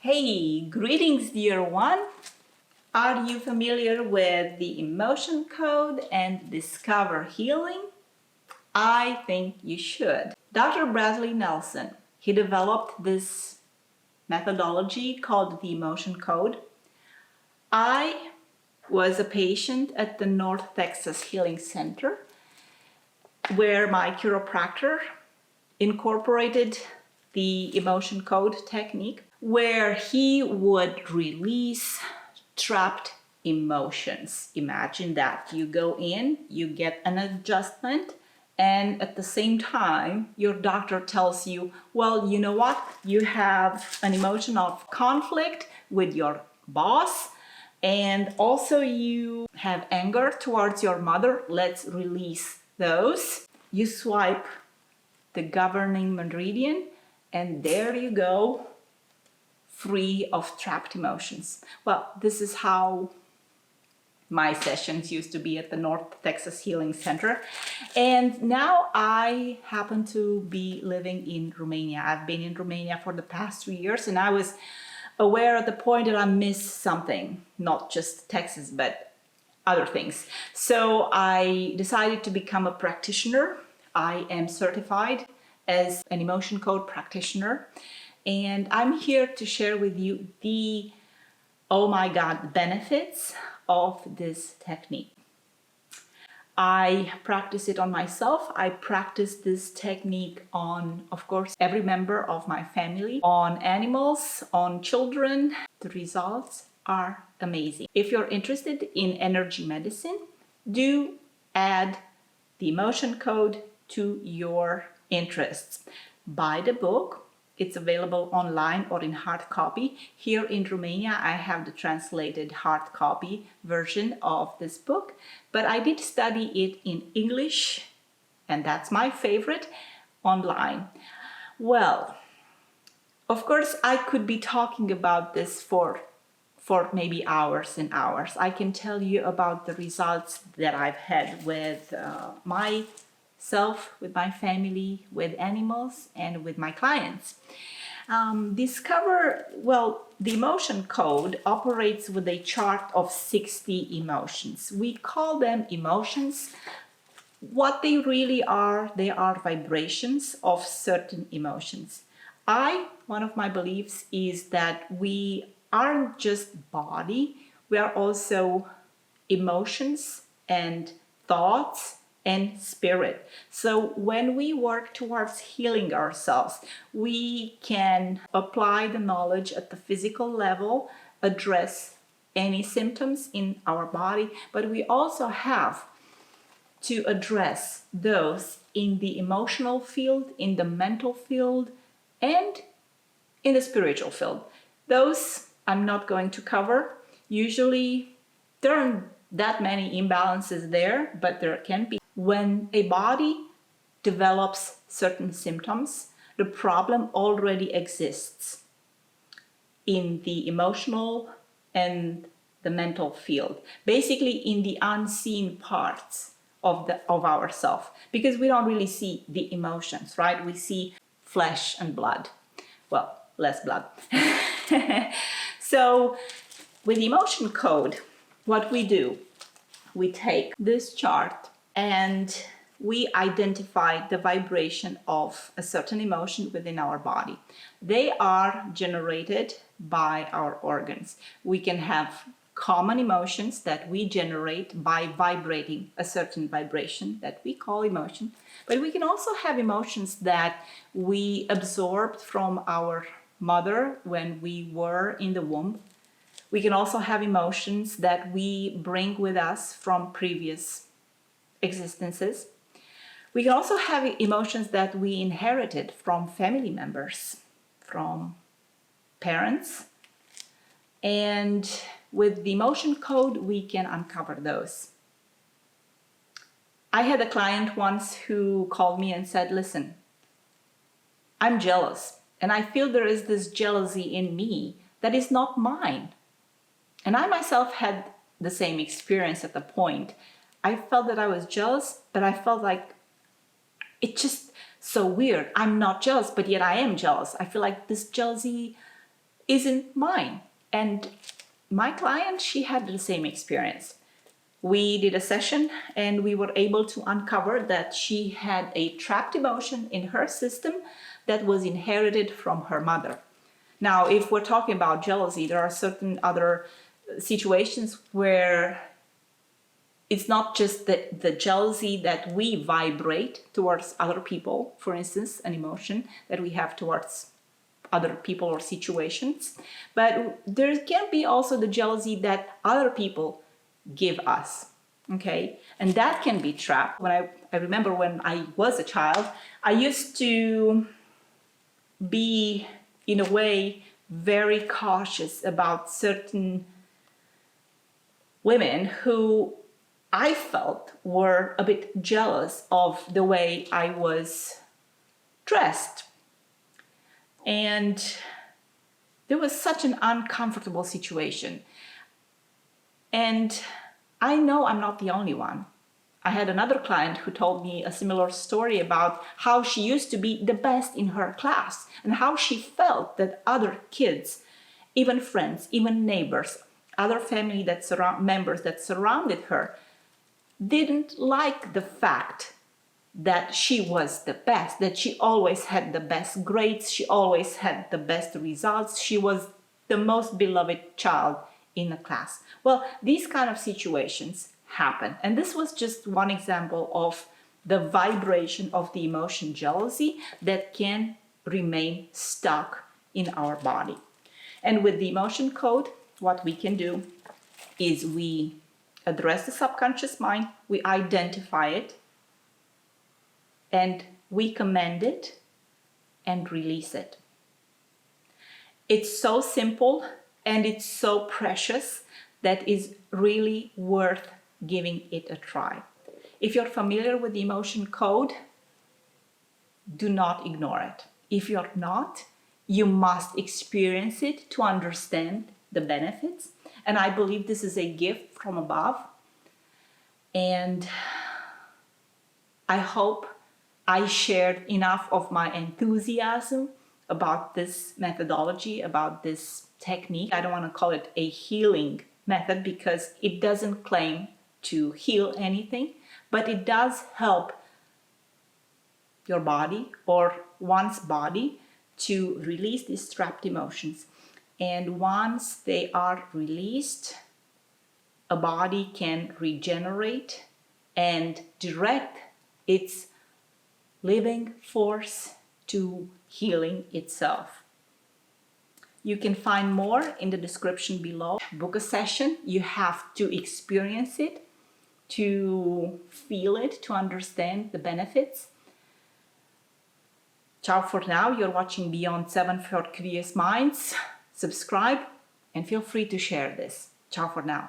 Hey, greetings, dear one. Are you familiar with the emotion code and discover healing? I think you should. Dr. Bradley Nelson, he developed this methodology called the emotion code. I was a patient at the North Texas Healing Center where my chiropractor incorporated the emotion code technique where he would release trapped emotions. Imagine that you go in, you get an adjustment, and at the same time your doctor tells you, well, you know what, you have an emotion of conflict with your boss, and also you have anger towards your mother. Let's release those. You swipe the governing meridian, and there you go, free of trapped emotions. Well, this is how my sessions used to be at the North Texas Healing Center. And now I happen to be living in Romania. I've been in Romania for the past 3 years, and I was aware at the point that I missed something, not just Texas, but other things. So I decided to become a practitioner. I am certified as an emotion code practitioner, and I'm here to share with you the, oh my God, benefits of this technique. I practice it on myself. I practice this technique on, of course, every member of my family, on animals, on children. The results are amazing. If you're interested in energy medicine, do add the emotion code to your interests. Buy the book. It's available online or in hard copy. Here in Romania, I have the translated hard copy version of this book, but I did study it in English, and that's my favorite, online. Well, of course, I could be talking about this for maybe hours and hours. I can tell you about the results that I've had with myself, with my family, with animals, and with my clients. The emotion code operates with a chart of 60 emotions. We call them emotions. What they really are, they are vibrations of certain emotions. One of my beliefs is that we aren't just body, we are also emotions and thoughts and spirit. So when we work towards healing ourselves, we can apply the knowledge at the physical level, address any symptoms in our body, but we also have to address those in the emotional field, in the mental field, and in the spiritual field. Those I'm not going to cover. Usually there aren't that many imbalances there, but there can be. When a body develops certain symptoms, the problem already exists in the emotional and the mental field, basically in the unseen parts of ourself, because we don't really see the emotions, right? We see flesh and blood. Well, less blood. So with the emotion code, what we do, we take this chart and we identify the vibration of a certain emotion within our body. They are generated by our organs. We can have common emotions that we generate by vibrating a certain vibration that we call emotion, but we can also have emotions that we absorbed from our mother when we were in the womb. We can also have emotions that we bring with us from previous existences. We can also have emotions that we inherited from family members, from parents, and with the emotion code, we can uncover those. I had a client once who called me and said, listen, I'm jealous, and I feel there is this jealousy in me that is not mine. And I myself had the same experience at the point. I felt that I was jealous, but I felt like it's just so weird. I'm not jealous, but yet I am jealous. I feel like this jealousy isn't mine. And my client, she had the same experience. We did a session and we were able to uncover that she had a trapped emotion in her system that was inherited from her mother. Now, if we're talking about jealousy, there are certain other situations where it's not just the jealousy that we vibrate towards other people, for instance, an emotion that we have towards other people or situations, but there can be also the jealousy that other people give us, okay? And that can be trapped. I remember when I was a child, I used to be, in a way, very cautious about certain women who I felt were a bit jealous of the way I was dressed. And there was such an uncomfortable situation. And I know I'm not the only one. I had another client who told me a similar story about how she used to be the best in her class and how she felt that other kids, even friends, even neighbors, other family members that surrounded her, didn't like the fact that she was the best, that she always had the best grades, she always had the best results, she was the most beloved child in the class. Well, these kind of situations happen. And this was just one example of the vibration of the emotion jealousy that can remain stuck in our body. And with the emotion code, what we can do is we address the subconscious mind, we identify it, and we command it and release it. It's so simple and it's so precious that is really worth giving it a try. If you're familiar with the emotion code, do not ignore it. If you're not, you must experience it to understand the benefits. And I believe this is a gift from above. And I hope I shared enough of my enthusiasm about this methodology, about this technique. I don't want to call it a healing method because it doesn't claim to heal anything, but it does help your body or one's body to release these trapped emotions. And once they are released, a body can regenerate and direct its living force to healing itself. You can find more in the description below. Book a session. You have to experience it, to feel it, to understand the benefits. Ciao for now. You're watching Beyond 7 for Curious Minds. Subscribe and feel free to share this. Ciao for now.